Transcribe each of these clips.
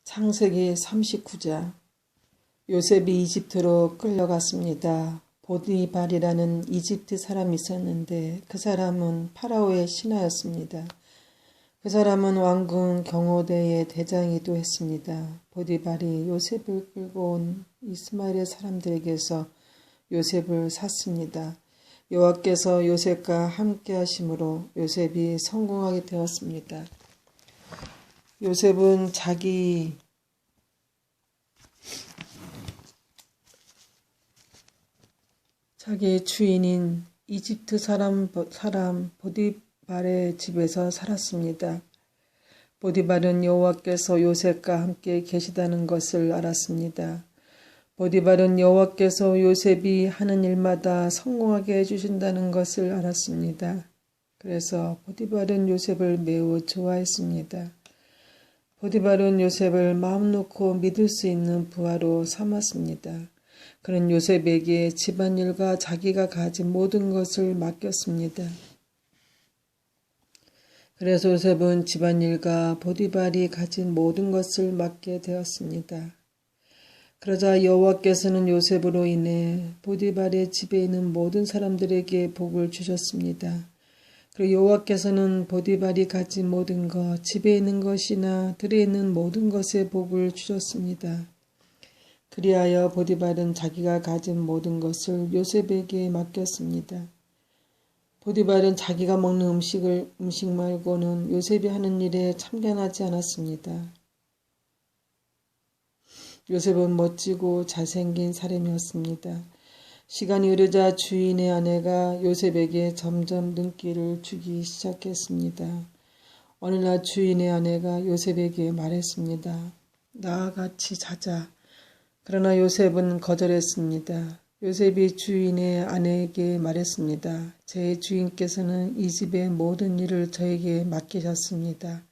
창세기 39장. 요셉이 이집트로 끌려갔습니다. 보디발이라는 이집트 사람이 있었는데 그 사람은 파라오의 신하였습니다. 그 사람은 왕궁 경호대의 대장이기도 했습니다. 보디발이 요셉을 끌고 온 이스마엘의 사람들에게서 요셉을 샀습니다. 여호와께서 요셉과 함께 하심으로 요셉이 성공하게 되었습니다. 요셉은 자기 주인인 이집트 사람 보디발의 집에서 살았습니다. 보디발은 여호와께서 요셉과 함께 계시다는 것을 알았습니다. 보디발은 여호와께서 요셉이 하는 일마다 성공하게 해주신다는 것을 알았습니다. 그래서 보디발은 요셉을 매우 좋아했습니다. 보디발은 요셉을 마음 놓고 믿을 수 있는 부하로 삼았습니다. 그는 요셉에게 집안일과 자기가 가진 모든 것을 맡겼습니다. 그래서 요셉은 집안일과 보디발이 가진 모든 것을 맡게 되었습니다. 그러자 여호와께서는 요셉으로 인해 보디발의 집에 있는 모든 사람들에게 복을 주셨습니다. 그리고 여호와께서는 보디발이 가진 모든 것, 집에 있는 것이나 들에 있는 모든 것에 복을 주셨습니다. 그리하여 보디발은 자기가 가진 모든 것을 요셉에게 맡겼습니다. 보디발은 자기가 먹는 음식 말고는 요셉이 하는 일에 참견하지 않았습니다. 요셉은 멋지고 잘생긴 사람이었습니다. 시간이 흐르자 주인의 아내가 요셉에게 점점 눈길을 주기 시작했습니다. 어느 날 주인의 아내가 요셉에게 말했습니다. 나와 같이 자자. 그러나 요셉은 거절했습니다. 요셉이 주인의 아내에게 말했습니다. 제 주인께서는 이 집의 모든 일을 저에게 맡기셨습니다.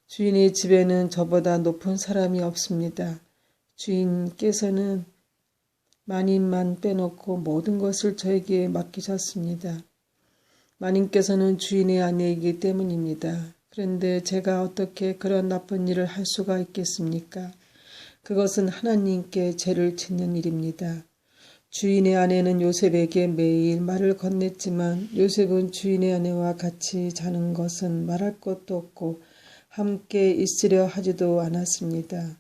주인의 집에는 저보다 높은 사람이 없습니다. 주인께서는 마님만 빼놓고 모든 것을 저에게 맡기셨습니다. 마님께서는 주인의 아내이기 때문입니다. 그런데 제가 어떻게 그런 나쁜 일을 할 수가 있겠습니까? 그것은 하나님께 죄를 짓는 일입니다. 주인의 아내는 요셉에게 매일 말을 건넸지만 요셉은 주인의 아내와 같이 자는 것은 말할 것도 없고 함께 있으려 하지도 않았습니다.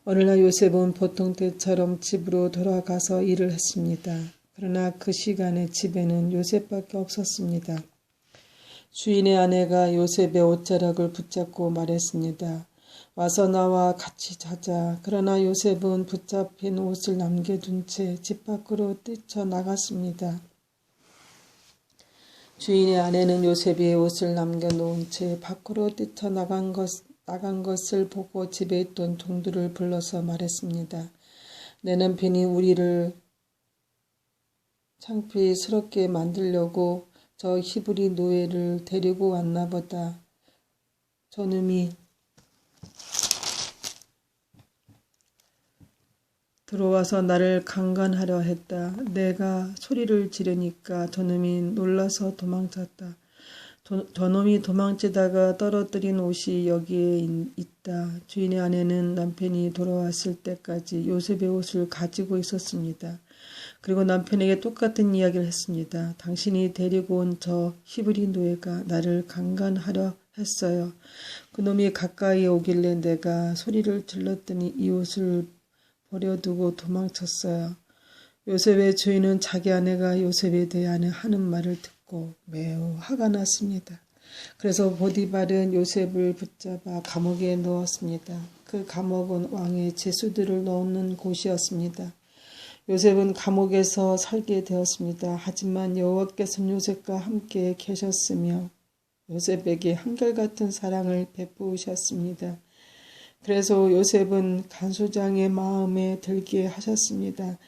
어느 날 요셉은 보통 때처럼 집으로 돌아가서 일을 했습니다. 그러나 그 시간에 집에는 요셉밖에 없었습니다. 주인의 아내가 요셉의 옷자락을 붙잡고 말했습니다. 와서 나와 같이 자자. 그러나 요셉은 붙잡힌 옷을 남겨둔 채 집 밖으로 뛰쳐나갔습니다. 주인의 아내는 요셉이 옷을 남겨놓은 채 밖으로 뛰쳐나간 것을 보고 집에 있던 종들을 불러서 말했습니다. 내 남편이 우리를 창피스럽게 만들려고 저 히브리 노예를 데리고 왔나 보다. 저놈이 들어와서 나를 강간하려 했다. 내가 소리를 지르니까 저놈이 놀라서 도망쳤다. 저놈이 도망치다가 떨어뜨린 옷이 여기에 있다. 주인의 아내는 남편이 돌아왔을 때까지 요셉의 옷을 가지고 있었습니다. 그리고 남편에게 똑같은 이야기를 했습니다. 당신이 데리고 온 저 히브리 노예가 나를 강간하려 했어요. 그놈이 가까이 오길래 내가 소리를 질렀더니 이 옷을 버려두고 도망쳤어요. 요셉의 주인은 자기 아내가 요셉에 대해 하는 말을 듣고 매우 화가 났습니다. 그래서 보디발은 요셉을 붙잡아 감옥에 넣었습니다. 그 감옥은 왕의 죄수들을 넣는 곳이었습니다. 요셉은 감옥에서 살게 되었습니다. 하지만 여호와께서는 요셉과 함께 계셨으며 요셉에게 한결같은 사랑을 베푸셨습니다. 그래서 요셉은 간수장의 마음에 들게 하셨습니다.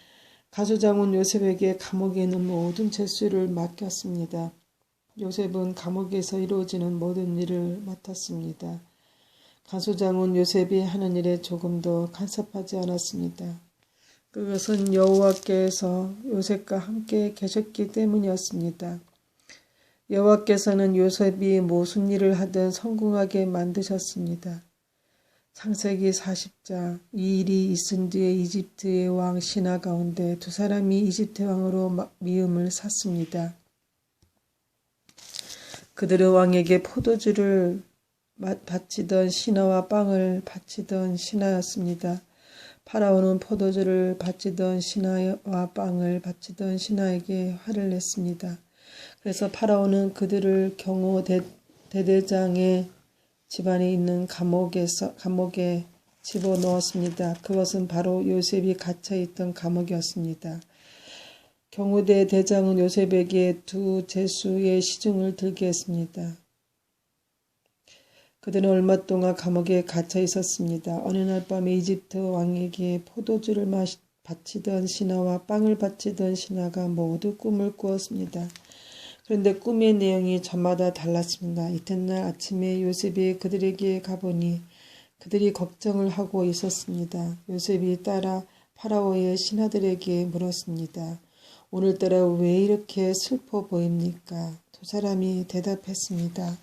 간수장은 요셉에게 감옥에 있는 모든 죄수를 맡겼습니다. 요셉은 감옥에서 이루어지는 모든 일을 맡았습니다. 간수장은 요셉이 하는 일에 조금도 간섭하지 않았습니다. 그것은 여호와께서 요셉과 함께 계셨기 때문이었습니다. 여호와께서는 요셉이 무슨 일을 하든 성공하게 만드셨습니다. 창세기 40장. 이 일이 있은 뒤에 이집트의 왕 신하 가운데 두 사람이 이집트 왕으로 미음을 샀습니다. 그들은 왕에게 포도주를 바치던 신하와 빵을 바치던 신하였습니다. 파라오는 포도주를 바치던 신하와 빵을 바치던 신하에게 화를 냈습니다. 그래서 파라오는 그들을 경호 대대장의 집안에 있는 감옥에 집어넣었습니다. 그것은 바로 요셉이 갇혀있던 감옥이었습니다. 경호대 대장은 요셉에게 두 제수의 시중을 들게 했습니다. 그들은 얼마 동안 감옥에 갇혀 있었습니다. 어느 날 밤에 이집트 왕에게 포도주를 바치던 신하와 빵을 바치던 신하가 모두 꿈을 꾸었습니다. 그런데 꿈의 내용이 저마다 달랐습니다. 이튿날 아침에 요셉이 그들에게 가보니 그들이 걱정을 하고 있었습니다. 요셉이 따라 파라오의 신하들에게 물었습니다. 오늘따라 왜 이렇게 슬퍼 보입니까? 두 사람이 대답했습니다.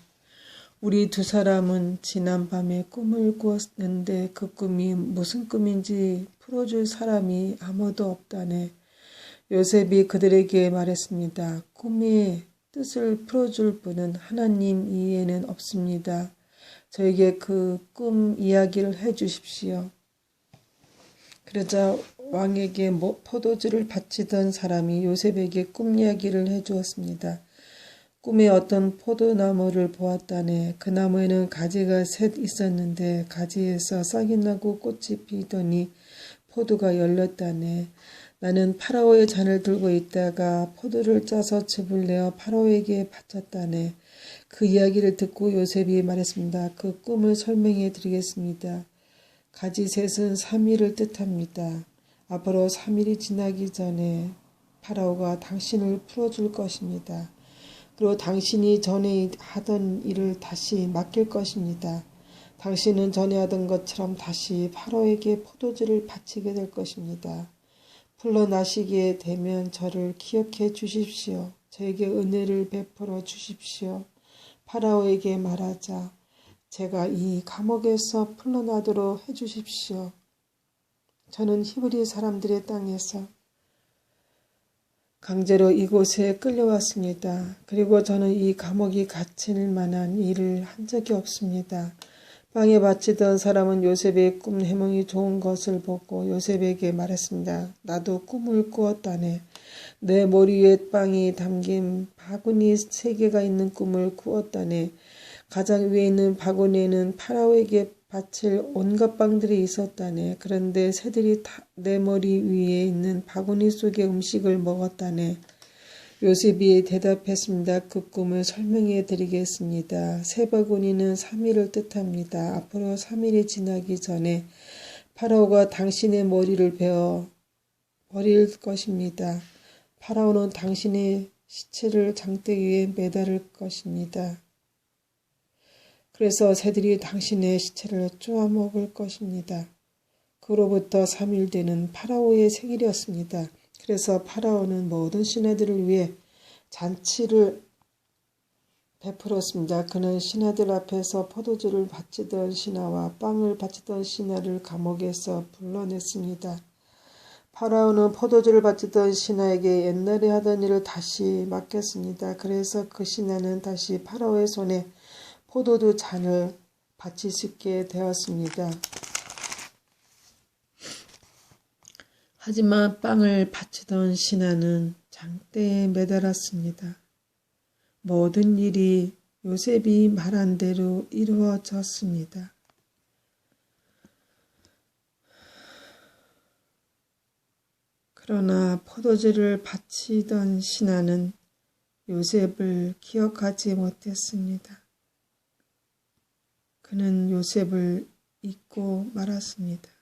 우리 두 사람은 지난밤에 꿈을 꾸었는데 그 꿈이 무슨 꿈인지 풀어줄 사람이 아무도 없다네. 요셉이 그들에게 말했습니다. 꿈의 뜻을 풀어줄 분은 하나님 이외에는 없습니다. 저에게 그 꿈 이야기를 해주십시오. 그러자 왕에게 포도주를 바치던 사람이 요셉에게 꿈 이야기를 해주었습니다. 꿈에 어떤 포도나무를 보았다네. 그 나무에는 가지가 셋 있었는데 가지에서 싹이 나고 꽃이 피더니 포도가 열렸다네. 나는 파라오의 잔을 들고 있다가 포도를 짜서 즙을 내어 파라오에게 바쳤다네. 그 이야기를 듣고 요셉이 말했습니다. 그 꿈을 설명해 드리겠습니다. 가지 셋은 3일을 뜻합니다. 앞으로 3일이 지나기 전에 파라오가 당신을 풀어줄 것입니다. 그리고 당신이 전에 하던 일을 다시 맡길 것입니다. 당신은 전에 하던 것처럼 다시 파라오에게 포도주를 바치게 될 것입니다. 풀러나시게 되면 저를 기억해 주십시오. 저에게 은혜를 베풀어 주십시오. 파라오에게 말하자. 제가 이 감옥에서 풀러나도록 해 주십시오. 저는 히브리 사람들의 땅에서 강제로 이곳에 끌려왔습니다. 그리고 저는 이 감옥이 갇힐 만한 일을 한 적이 없습니다. 빵에 바치던 사람은 요셉의 꿈 해몽이 좋은 것을 보고 요셉에게 말했습니다. 나도 꿈을 꾸었다네. 내 머리 위에 빵이 담긴 바구니 3개가 있는 꿈을 꾸었다네. 가장 위에 있는 바구니에는 파라오에게 바칠 온갖 빵들이 있었다네. 그런데 새들이 내 머리 위에 있는 바구니 속의 음식을 먹었다네. 요셉이 대답했습니다. 그 꿈을 설명해 드리겠습니다. 새 바구니는 3일을 뜻합니다. 앞으로 3일이 지나기 전에 파라오가 당신의 머리를 베어 버릴 것입니다. 파라오는 당신의 시체를 장대 위에 매달을 것입니다. 그래서 새들이 당신의 시체를 쪼아먹을 것입니다. 그로부터 3일 뒤는 파라오의 생일이었습니다. 그래서 파라오는 모든 신하들을 위해 잔치를 베풀었습니다. 그는 신하들 앞에서 포도주를 바치던 신하와 빵을 바치던 신하를 감옥에서 불러냈습니다. 파라오는 포도주를 바치던 신하에게 옛날에 하던 일을 다시 맡겼습니다. 그래서 그 신하는 다시 파라오의 손에 포도주 잔을 바칠 수 있게 되었습니다. 하지만 빵을 바치던 신하는 장대에 매달았습니다. 모든 일이 요셉이 말한 대로 이루어졌습니다. 그러나 포도주를 바치던 신하는 요셉을 기억하지 못했습니다. 그는 요셉을 잊고 말았습니다.